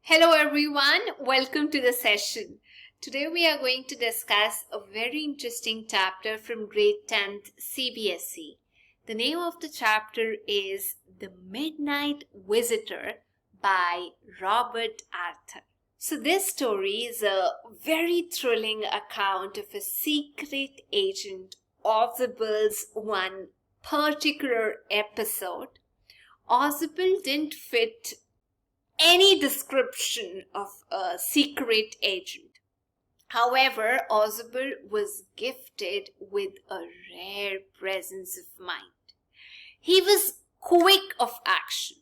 Hello everyone, welcome to the session. Today we are going to discuss a very interesting chapter from grade 10th CBSE. The name of the chapter is The Midnight Visitor by Robert Arthur. So this story is a very thrilling account of a secret agent Ozibel's one particular episode. Ozibel didn't fit any description of a secret agent. However, Ozibel was gifted with a rare presence of mind. He was quick of action.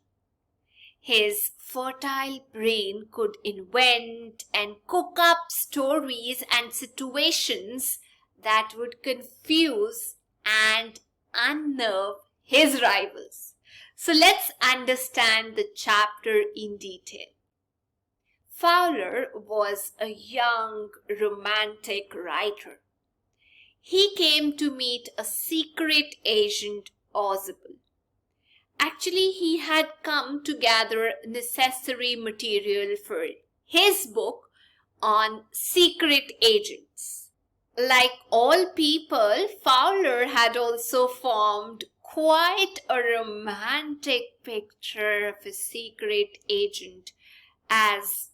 His fertile brain could invent and cook up stories and situations that would confuse and unnerve his rivals. So let's understand the chapter in detail. Fowler was a young romantic writer. He came to meet a secret agent Ozibel. Actually, he had come to gather necessary material for his book on secret agents. Like all people, Fowler had also formed quite a romantic picture of a secret agent as,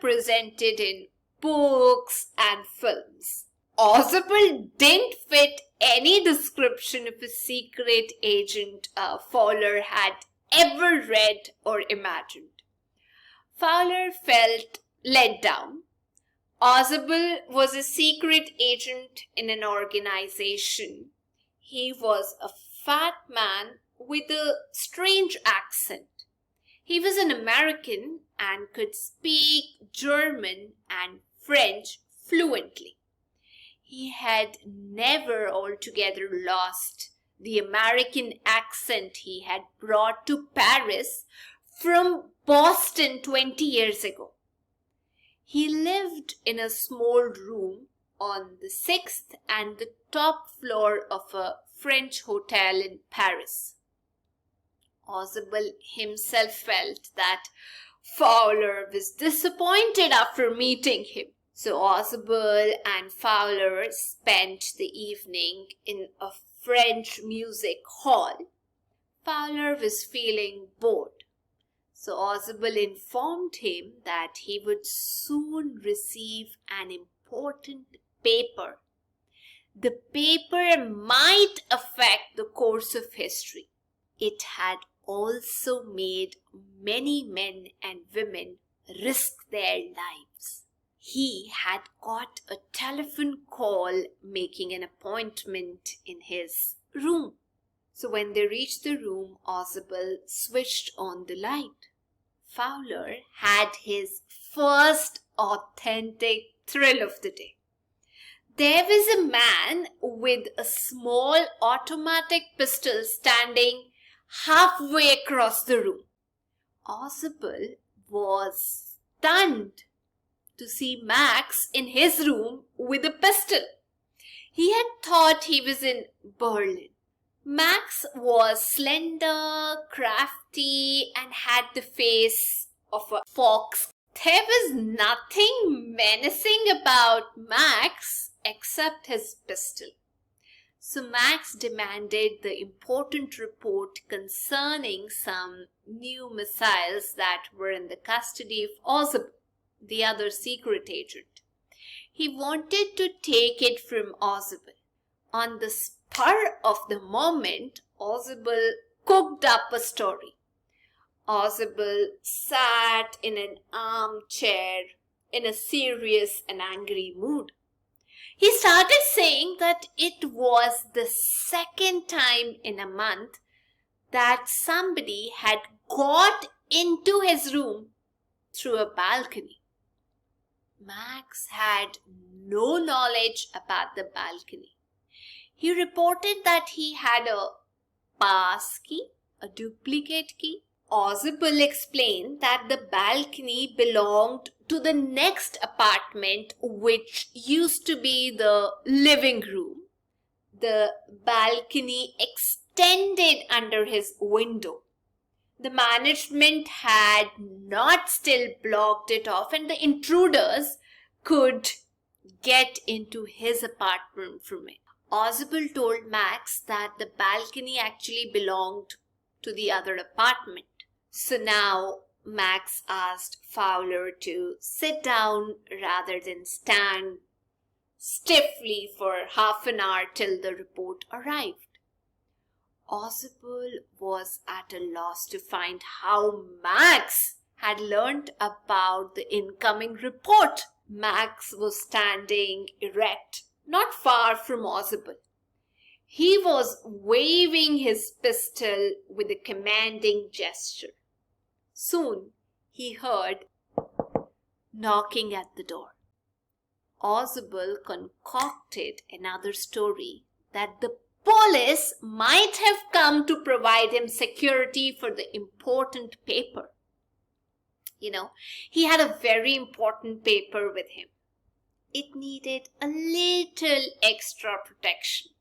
presented in books and films. Ozibel didn't fit any description of a secret agent Fowler had ever read or imagined. Fowler felt let down. Ozibel was a secret agent in an organization. He was a fat man with a strange accent. He was an American and could speak German and French fluently. He had never altogether lost the American accent he had brought to Paris from Boston 20 years ago. He lived in a small room on the 6th and the top floor of a French hotel in Paris. Ozibel himself felt that Fowler was disappointed after meeting him. So Ozibel and Fowler spent the evening in a French music hall. Fowler was feeling bored. So Ozibel informed him that he would soon receive an important paper. The paper might affect the course of history. It had also made many men and women risk their lives. He had got a telephone call making an appointment in his room. So when they reached the room, Ozibel switched on the light. Fowler had his first authentic thrill of the day. There was a man with a small automatic pistol standing halfway across the room. Ozibel was stunned to see Max in his room with a pistol. He had thought he was in Berlin. Max was slender, crafty, and had the face of a fox. There was nothing menacing about Max except his pistol. So Max demanded the important report concerning some new missiles that were in the custody of Ozibel, the other secret agent. He wanted to take it from Ozibel. On the spur of the moment, Ozibel cooked up a story. Ozibel sat in an armchair in a serious and angry mood. He started saying that it was the second time in a month that somebody had got into his room through a balcony. Max had no knowledge about the balcony. He reported that he had a pass key, a duplicate key. Ozibel explained that the balcony belonged to the next apartment, which used to be the living room. The balcony extended under his window. The management had not still blocked it off, and the intruders could get into his apartment from it. Ausable told Max that the balcony actually belonged to the other apartment. So now Max asked Fowler to sit down rather than stand stiffly for half an hour till the report arrived. Ausable was at a loss to find how Max had learnt about the incoming report. Max was standing erect, not far from Ausable. He was waving his pistol with a commanding gesture. Soon he heard knocking at the door. Ausable concocted another story that the police might have come to provide him security for the important paper. He had a very important paper with him. It needed a little extra protection.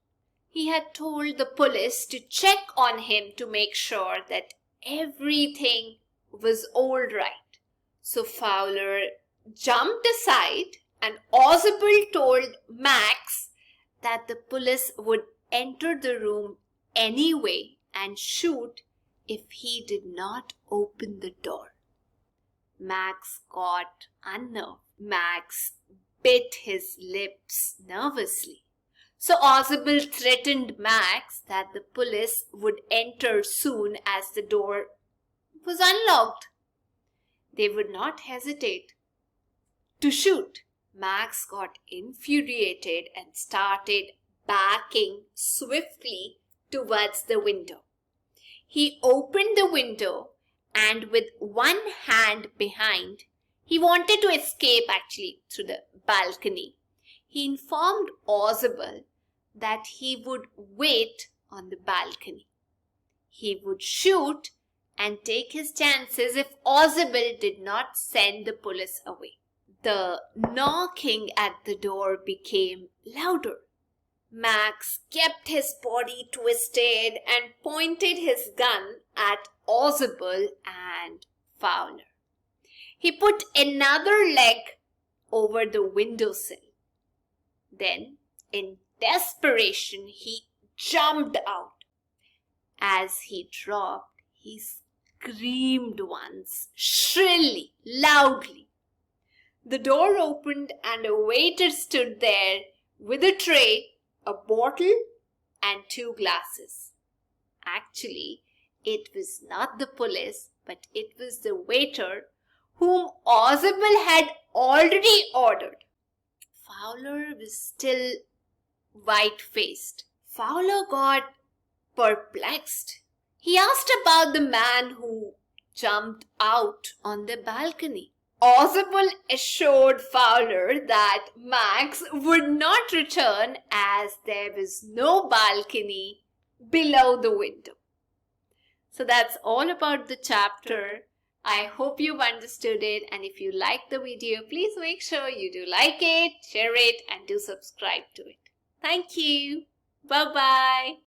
He had told the police to check on him to make sure that everything was all right. So Fowler jumped aside, and Ausable told Max that the police would enter the room anyway and shoot if he did not open the door. Max got unnerved. Max bit his lips nervously. So Ausable threatened Max that the police would enter soon as the door was unlocked. They would not hesitate to shoot. Max got infuriated and started backing swiftly towards the window. He opened the window and with one hand behind, he wanted to escape actually through the balcony. He informed Ausable that he would wait on the balcony. He would shoot and take his chances if Ausable did not send the police away. The knocking at the door became louder. Max kept his body twisted and pointed his gun at Ausable and Fowler. He put another leg over the windowsill. Then, in desperation, he jumped out. As he dropped, he screamed once, shrilly, loudly. The door opened and a waiter stood there with a tray, a bottle, and 2 glasses. Actually, it was not the police, but it was the waiter whom Ausable had already ordered. Fowler was still white-faced. Fowler got perplexed. He asked about the man who jumped out on the balcony. Ausable assured Fowler that Max would not return as there was no balcony below the window. So that's all about the chapter. I hope you've understood it, and if you like the video, please make sure you do like it, share it, and do subscribe to it. Thank you. Bye-bye.